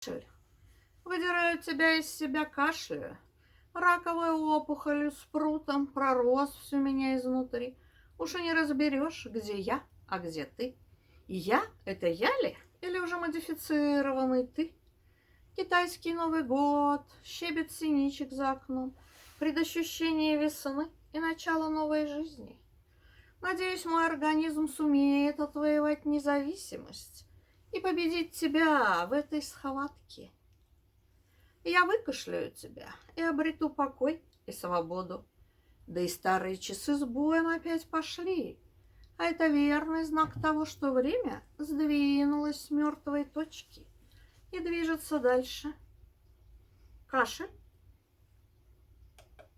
кашель. Выдираю тебя из себя кашляя. Раковой опухолью, спрутом пророс всю меня изнутри. Уж и не разберешь, где я, а где ты. И я — это я ли? Или уже модифицированный ты? Китайский Новый год, щебет синичек за окном, предощущение весны и начало новой жизни. Надеюсь, мой организм сумеет отвоевать независимость и победить тебя в этой схватке. Я выкашляю тебя и обрету покой и свободу. Да и старые часы с боем опять пошли. А это верный знак того, что время сдвинулось с мертвой точки и движется дальше. Кашель